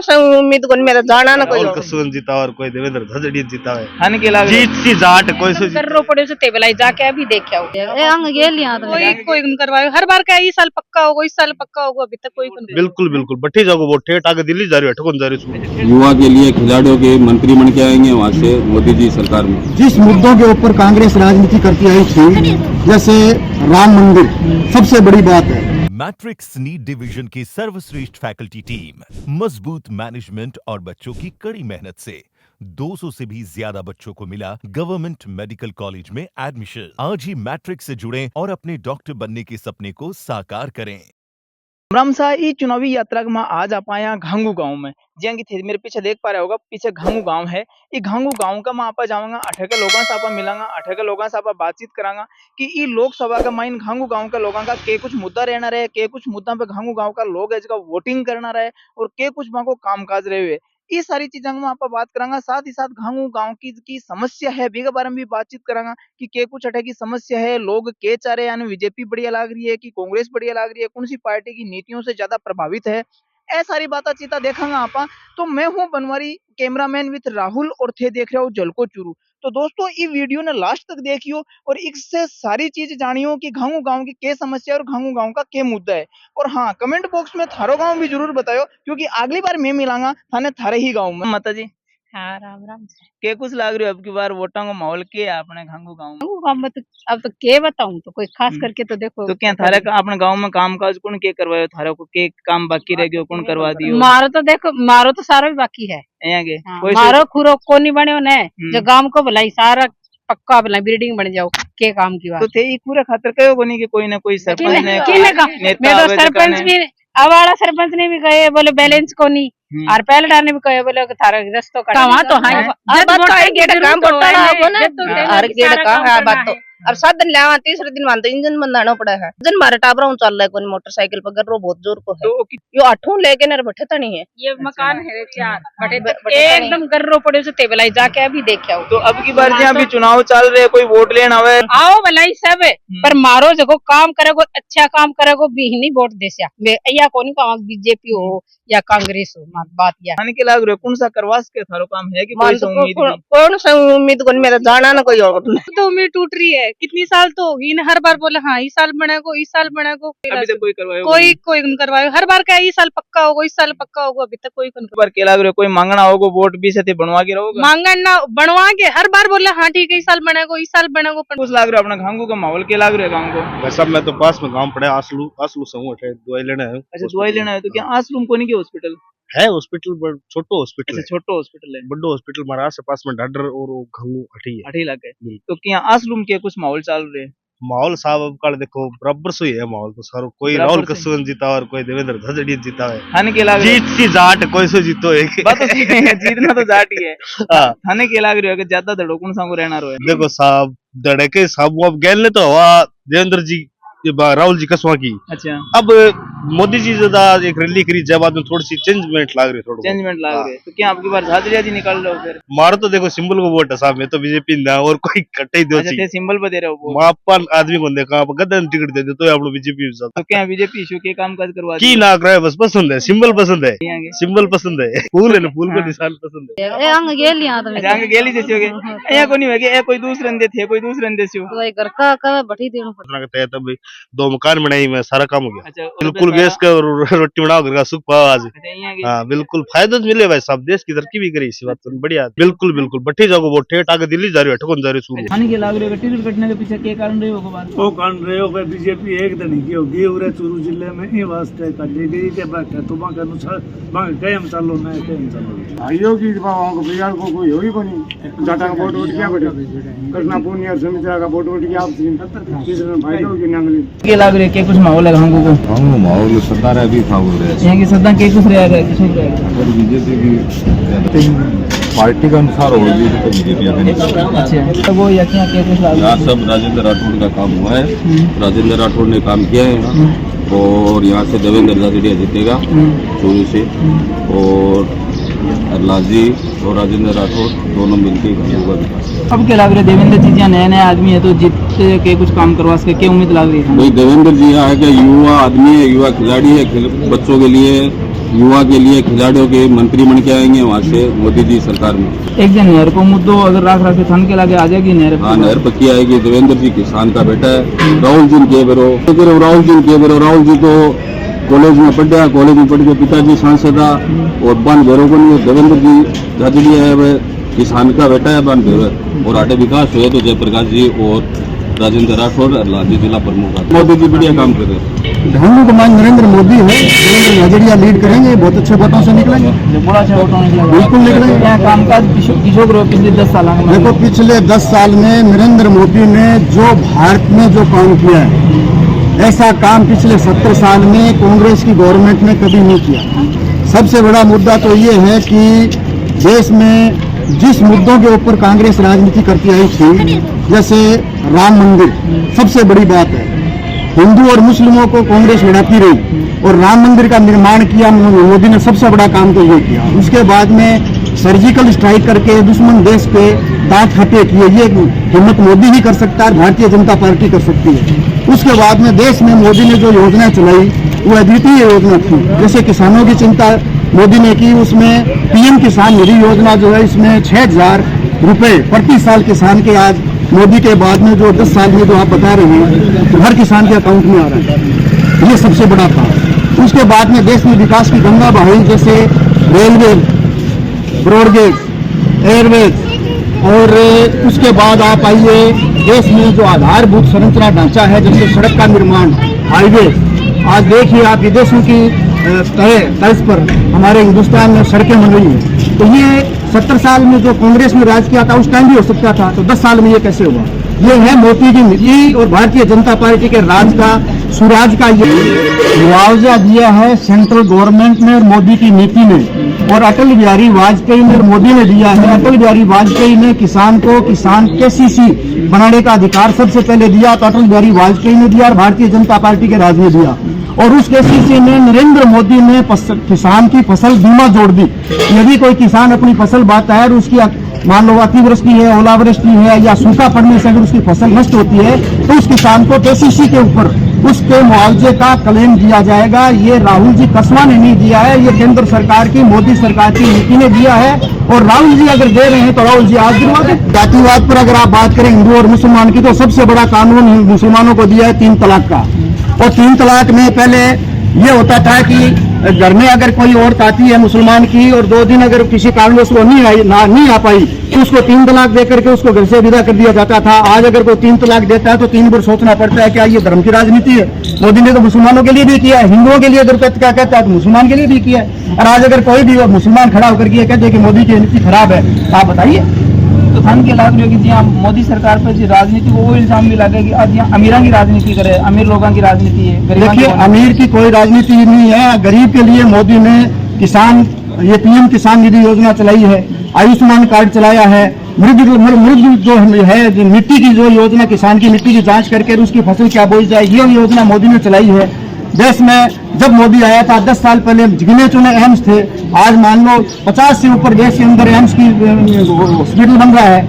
सा उम्मीद को मेरा जाना ना कोई कसवन जीता और कोई देवेंद्र झजड़ी जीता है हन के लाग जीत सी जाट कोई सो कर रो पड़े से टेबलाई जाके अभी देख आओ कोई करवाए हर बार का इस साल पक्का होगा, इस साल पक्का होगा, अभी तक कोई बिल्कुल बिल्कुल बट्टी जाओ वो ठेठ आगे दिल्ली जा रही है ठकुन जा रही है। युवा के लिए खिलाड़ियों के मंत्री बन के आएंगे वहाँ से मोदी जी सरकार में। जिस मुद्दों के ऊपर कांग्रेस राजनीति करती आई थी, जैसे राम मंदिर सबसे बड़ी बात है। मैट्रिक्स नीट डिवीजन की सर्वश्रेष्ठ फैकल्टी टीम, मजबूत मैनेजमेंट और बच्चों की कड़ी मेहनत से 200 से भी ज्यादा बच्चों को मिला गवर्नमेंट मेडिकल कॉलेज में एडमिशन। आज ही मैट्रिक्स से जुड़ें और अपने डॉक्टर बनने के सपने को साकार करें। रामसा ई चुनावी यात्रा में आज आप आया घांगू गांव में, जिया की थे मेरे पीछे देख पा रहे होगा, पीछे घांगू गांव है। ये घांगू गांव का मैं आप जाऊंगा, अठे के लोगों से आप मिलांगा, अठे के लोगों से आप बातचीत करांगा कि ये लोकसभा का माइन घांगू गांव के लोगों का के कुछ मुद्दा रहना रहे, के कुछ मुद्दा पे घांगू गांव का लोग है जिसका वोटिंग करना रहे और के कुछ वहां को कामकाज रहे हुए। ये सारी चीजें में आप बात करांगा। साथ ही साथ घांगू गांव की समस्या है भी के बारे में भी बातचीत करांगा कि के कुछ अठे की समस्या है, लोग के चाह रहे हैं, बीजेपी बढ़िया लग रही है कि कांग्रेस बढ़िया लग रही है, कौन सी पार्टी की नीतियों से ज्यादा प्रभावित है, ए सारी बातें चीता देखेंगे आप। तो मैं हूं बनवारी, कैमरामैन विद राहुल और थे देख रहे हो जलको चुरू। तो दोस्तों ये वीडियो ने लास्ट तक देखियो और इससे सारी चीज जानियो कि घांगू गांव की क्या समस्या और घांगू गांव का क्या मुद्दा है। और हाँ, कमेंट बॉक्स में थारो गांव भी जरूर बताओ, क्योंकि अगली बार मैं मिलांगा थाने थारे ही गांव में। माता जी हाँ, राम राम के कुछ लाग रही हो अब की बार वोटों का माहौल के अपने घांगू गांव में? अब तो के बताऊं, तो कोई खास करके तो देखो। तो क्या थारे का अपने गांव में काम काज कौन के करवायो, थारे को के काम बाकी रह गयो कौन करवा दियो? मारो तो देखो, मारो तो सारा भी बाकी है यहाँ के मारो खुरो को नहीं बने ने जो गांव को भलाई सारा पक्का भलाई बिल्डिंग बन जाओ के काम की बात। तो थे पूरे खातर कहो कोनी कि कोई ना कोई सरपंच ने मैं तो सरपंच भी अवाड़ा सरपंच ने भी कहे बोले बैलेंस को नहीं, और पहले ने भी कहे बोले थारा रस्तो का वहां तो हां काम बटाना हो ना हर गेड़ का बात। तो अब 7 दिन लावा, तीसरे दिन मान तो इंजन बंदाना पड़ा है। जन मारे टाबरा चल रहा है कोई मोटरसाइकिल पर गर रो बहुत जोर को है। तो यो 8 लेके न बैठे तो नहीं है, ये मकान है 4 बैठे एकदम गर रो पड़े से टेबलाई जाके अभी देख आओ। तो अब की बार जहां भी चुनाव चल रहे कोई वोट लेना आवे आओ भलाई सब है, पर मारो जगो काम करेगो, अच्छा काम करेगो भी नहीं वोट देसिया या कोनी का बीजेपी हो या कांग्रेस हो। बात या खाने के लाग रहे कौन सा करवास के थारो काम है कि कोई उम्मीद कौन सा उम्मीद को मेरा जाना ना कोई और तो उम्मीद टूट रही है। कितनी साल तो होगी ना, हर बार बोले हाँ इस साल बनेगो, इस साल बनेगो, अभी तक कोई करवायो कोई करवायो। हर बार का इस साल पक्का होगा, इस साल पक्का होगा, अभी तक कोई बार के लाग रहे कोई मांगना होगा वोट भी से बनवा के रहोगे? मांगना ना बनवा के हर बार बोले हाँ ठीक है इस साल बनेगो, इस साल बनेगो। कुछ लाग रहा अपना घांगू का माहौल के लाग रहा है गांव को? वैसा मैं तो पास में गांव पड़े आसलू से हूं, दवाई लेना है। अच्छा दवाई लेना है, तो क्या आश्रम कोनी के हॉस्पिटल है? हॉस्पिटल छोटो हॉस्पिटल है, छोटो हॉस्पिटल है, बड़ो हॉस्पिटल मारा से पास में ढाडर और घांगू अठी है, अठी लागे। तो क्या आश्रम के कुछ माहौल चल रहे? माहौल साहब अब कल देखो बराबर से ही है माहौल तो सारो, कोई राहुल कसवन जीता और कोई देवेंद्र झजड़ी जीता है। थाने के लाग जीत सी जाट कोई सो जीतो है बात तो जीतना तो जाट ही है। थाने के लाग रही है ज्यादा धड़ो कौन सा को रहना रो है? देखो साहब धड़के साहब अब गैल ने तो हवा देवेंद्र जी राहुल जी कसवा की। अच्छा अब मोदी जी ज्यादा एक रैली करी जब बाद में थोड़ी सी चेंजमेंट लाग रही है, थोड़ा चेंजमेंट लाग रही है। तो क्या आपकी बार झाझरिया जी निकाल रहे हो? फिर मारो तो देखो सिंबल को वोट है साहब, मैं तो बीजेपी ना और कोई कटे ही दो अच्छा सिंबल पे दे रहे हो? मापन आदमी को देखा गदन टिकट दे दे तो आप लोग बीजेपी। तो क्या बीजेपी इशू के काम काज करवा की ना करे बस पसंद है, सिंबल पसंद है, सिंबल पसंद है, फूल है ना, फूल का निशान पसंद है। अंग गेल यहां तो अंग गेली जैसे हो गए या कोनी होगे ए कोई दूसरे ने थे, कोई दूसरे ने देसियो तो घर का बैठी देनो पड़ना कहता है। तब 2 मकान बनाई में सारा काम हो गया। अच्छा बिल्कुल गैस का रोटी बनाओ घर का सुख पाओ आज। हाँ बिल्कुल फायदा तो मिले भाई साहब, देश की तरक्की भी करी इसी बात तो बढ़िया। बिल्कुल बिल्कुल बट्टी जाओ वो ठेठ आगे दिल्ली जा रही है, ठकुन जा रही है। खाने के लाग रहे हो टिकट कटने के पीछे के कारण रहे हो? वो कारण रहे हो भाई बीजेपी एक दिन की होगी उरे चूरू जिले में ये वास्ते कर दी गई के बैठे तो वहां के अनुसार वहां कयम चालो ना कयम चालो आइयो की बाबा को बिगाड़ को कोई होई कोनी जाटा का वोट क्या बैठे कृष्णा पुनिया समिति का वोट की आप तीसरे भाई लोग की नांगली के लाग रहे के कुछ माहौल है गांव को? हाँ माहौल सरदार है अभी फाउल रहे यहाँ की सत्ता के कुछ रहेगा किसी रहेगा? अगर बीजेपी की पार्टी का अनुसार होगी तो बीजेपी आगे। अच्छा तो वो यहाँ के कुछ यहाँ सब राजेंद्र राठौड़ का काम हुआ है, राजेंद्र राठौड़ ने काम किया है और यहाँ से देवेंद्र झाझड़िया जीतेगा चूरू से, और लाजी और राजेंद्र राठौड़ दोनों मिलकर होगा विकास। अब क्या लग रहा है देवेंद्र जी यहाँ नया नया आदमी है तो जीत के कुछ काम करवा सके, क्या उम्मीद लग रही है? भाई देवेंद्र जी यहाँ है कि युवा आदमी है, युवा खिलाड़ी है, बच्चों के लिए युवा के लिए खिलाड़ियों के मंत्री बन के आएंगे वहाँ से मोदी जी सरकार में। एक जन नहर को मुद्दों अगर राख राख थान के लागे आ जाएगी नहर। हाँ, नहर पक्की आएगी। देवेंद्र जी किसान का बेटा है। राहुल जी के बेरो राहुल जी तो कॉलेज में पढ़ा, कॉलेज में पढ़ के पिताजी सांसद था और बान भेरो को नहीं। देवेंद्र जी झाझड़ी है वह किसान का बेटा है, बान भेरो है। और आटे विकास हुए तो जयप्रकाश जी और राजेंद्र राठौर लादी जिला प्रमुख है। मोदी जी बढ़िया काम कर रहे हैं। घांगू का मान नरेंद्र मोदी है, देवेंद्र झाझड़िया लीड करेंगे, बहुत अच्छे वोटों से निकलेंगे। बड़ा अच्छा वोटों निकलेगा, बिल्कुल निकलेंगे। यहाँ कामकाज किशोर करो पिछले 10 साल में। देखो पिछले 10 साल में नरेंद्र मोदी ने जो भारत में जो काम किया है, ऐसा काम पिछले 70 साल में कांग्रेस की गवर्नमेंट ने कभी नहीं किया। सबसे बड़ा मुद्दा तो ये है कि देश में जिस मुद्दों के ऊपर कांग्रेस राजनीति करती आई थी, जैसे राम मंदिर सबसे बड़ी बात है। हिंदू और मुस्लिमों को कांग्रेस लड़ाती रही और राम मंदिर का निर्माण किया मोदी ने, सबसे बड़ा काम तो ये किया। उसके बाद में सर्जिकल स्ट्राइक करके दुश्मन देश पे दांत खट्टे किए। ये हिम्मत मोदी ही कर सकता है, भारतीय जनता पार्टी कर सकती है। उसके बाद में देश में मोदी ने जो योजना चलाई वो अद्वितीय योजना थी। जैसे किसानों की चिंता मोदी ने की, उसमें पीएम किसान निधि योजना जो है, इसमें 6,000 रुपए प्रति साल किसान के आज मोदी के बाद में जो 10 साल में जो आप बता रहे हैं तो हर किसान के अकाउंट में आ रहा है। ये सबसे बड़ा काम। उसके बाद में देश में विकास की गंगा बहाई, जैसे रेलवे, ब्रॉडगेज, एयरवेज। और उसके बाद आप आइए देश में जो आधारभूत संरचना ढांचा है, जैसे सड़क का निर्माण, हाईवे। आज देखिए आप विदेशों की तर्ज पर हमारे हिंदुस्तान में सड़कें बन रही हैं। तो ये 70 साल में जो कांग्रेस ने राज किया था उस टाइम भी हो सकता था, तो 10 साल में ये कैसे हुआ? ये है मोदी की नीति और भारतीय जनता पार्टी के राज का, सुराज का ये मुआवजा दिया है सेंट्रल गवर्नमेंट ने और मोदी की नीति ने, और अटल बिहारी वाजपेयी ने और मोदी ने दिया है। अटल बिहारी वाजपेयी ने किसान को किसान केसीसी बनाने का अधिकार सबसे पहले दिया, तो अटल बिहारी वाजपेयी ने दिया और भारतीय जनता पार्टी के राज में दिया। और उस केसीसी में नरेंद्र मोदी ने किसान की फसल बीमा जोड़ दी। यदि कोई किसान अपनी फसल बाता है और उसकी मान लो अतिवृष्टि है, ओलावृष्टि है या सूखा पड़ने से अगर उसकी फसल नष्ट होती है तो उस किसान को केसीसी के ऊपर उसके मुआवजे का क्लेम दिया जाएगा। ये राहुल जी कसमा ने नहीं दिया है, ये केंद्र सरकार की, मोदी सरकार की नीति ने दिया है। और राहुल जी अगर दे रहे हैं तो राहुल जी आज दिलवा दें। जातिवाद पर अगर आप बात करें हिंदू और मुसलमान की, तो सबसे बड़ा कानून मुसलमानों को दिया है 3 तलाक का। और 3 तलाक में पहले ये होता था कि घर में अगर कोई औरत आती है मुसलमान की और 2 दिन अगर किसी कारणवश वो नहीं आ पाई तो उसको 3 तलाक दे करके उसको घर से विदा कर दिया जाता था। आज अगर कोई 3 तलाक देता है तो 3 बार सोचना पड़ता है क्या ये धर्म की राजनीति है? मोदी ने तो मुसलमानों के लिए भी किया है, हिंदुओं के लिए अगर क्या कहता है तो मुसलमान के लिए भी किया है। और आज अगर कोई भी मुसलमान खड़ा होकर के कहते हैं कि मोदी की नीति खराब है, आप बताइए। तो थान के लाग रही होगी यहाँ मोदी सरकार पर जी राजनीति को वो इल्जाम भी लगा कि आज यहाँ अमीरा की राजनीति करे, अमीर लोगों की राजनीति है। देखिए अमीर की कोई राजनीति नहीं है। गरीब के लिए मोदी ने किसान, ये पीएम किसान निधि योजना चलाई है, आयुष्मान कार्ड चलाया है, मृद जो है मिट्टी की जो योजना, किसान की मिट्टी की जांच करके उसकी फसल क्या बोई जाए, ये योजना मोदी ने चलाई है। देश में जब मोदी आया था 10 साल पहले गिने चुने एम्स थे, आज मान लो 50 से ऊपर देश के अंदर एम्स की हॉस्पिटल बन रहा है,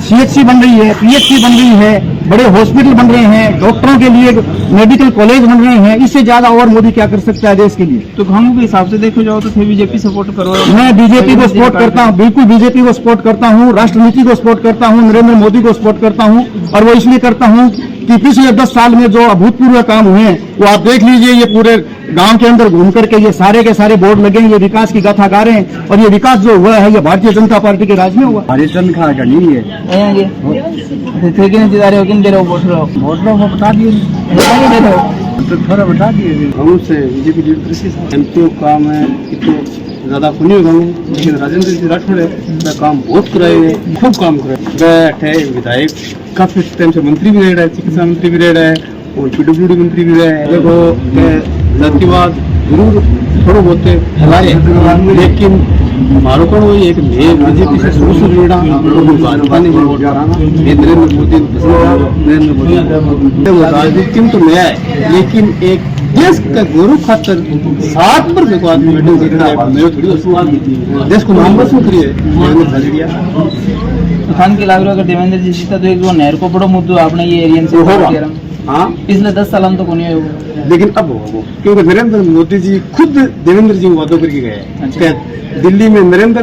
सीएचसी बन रही है, पीएचसी बन रही है, बड़े हॉस्पिटल बन रहे हैं, डॉक्टरों के लिए मेडिकल कॉलेज बन रहे हैं। इससे ज्यादा और मोदी क्या कर सकता है देश के लिए? तो घांगू के हिसाब से देखो जाओ तो बीजेपी सपोर्ट करो। मैं बीजेपी को सपोर्ट करता हूँ, बिल्कुल बीजेपी को सपोर्ट करता हूँ, राष्ट्रनीति को सपोर्ट करता हूँ, नरेंद्र मोदी को सपोर्ट करता हूँ। और वो इसलिए करता हूँ कि पिछले 10 साल में जो अभूतपूर्व काम हुए हैं वो आप देख लीजिए। ये पूरे गांव के अंदर घूम करके ये सारे के सारे बोर्ड लगे, ये विकास की गाथा गा रहे हैं। और ये विकास जो हुआ है ये भारतीय जनता पार्टी के राज में हुआ। हरिचंद खा का नहीं है वोट लो वो बता दिए तो थोड़ा बता दिए। हम से बीजेपी एमपी काम है तो ज्यादा सुनी होगा, लेकिन राजेंद्र जी राठौड़ है काम बहुत कराए, खूब काम कराए। बैठे विधायक काफी टाइम से मंत्री भी रह रहा है, चिकित्सा मंत्री भी रह रहा है और पीडब्ल्यूडी मंत्री भी रहा है। देखो जातिवाद जरूर थोड़ा बहुत फैलाए, लेकिन हमारो को वही एक बीजेपी से शुरू से जुड़ा भाजपा ने नरेंद्र मोदी नरेंद्र मोदी वो राजनीति में तो नया है, लेकिन एक देश का गौरव खातर 7 पर देखो आदमी बैठे देश को नाम बस करिए। थान के लाग रहा अगर देवेंद्र जी जीता तो एक जो नहर को बड़ो मुद्दा आपने ये एरिया से हाँ पिछले 10 साल तो नहीं हुआ, लेकिन अब हो, क्योंकि नरेंद्र मोदी जी खुद देवेंद्र जी को वादा करके गए हैं। क्या दिल्ली में नरेंद्र,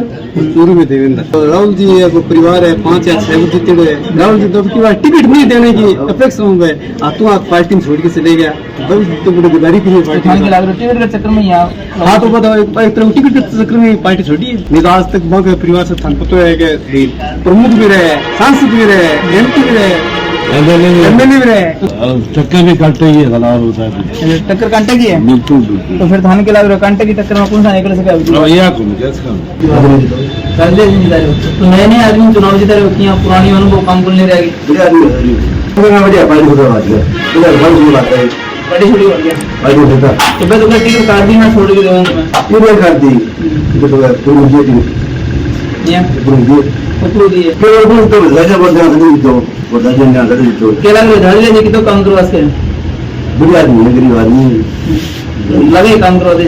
चूरू में देवेंद्र। तो राहुल जी को परिवार है 5 या 6 जीते हुए, राहुल जी तो की बार टिकट नहीं देने की अपेक्षा हो गए, तू आप पार्टी में छोड़ के चले गया, तो बड़ी गद्दारी की पार्टी। टिकट के चक्कर में यहाँ हाँ तो बताओ, एक तरह टिकट के चक्कर में पार्टी छोड़ी है। नहीं तो आज तक वहाँ परिवार से पता है कि प्रमुख भी रहे, सांसद भी रहे, एमपी भी रहे, एमएलए भी रहे, टक्कर भी काटते ही है दलाल होता है। टक्कर कांटे की है। बिल्कुल तो फिर थाने के लाग रहे कांटे की टक्कर में कौन सा निकल सके? तो नए नए आदमी चुनाव जीता रहे हो, यहाँ पुरानी अनुभव काम करने रहेगी, बड़ी छोटी हो गया। तो मैं तुम्हें टिकट काट दी ना, छोड़ के काम करवा से गरीब आदमी लगे काम करवा दे।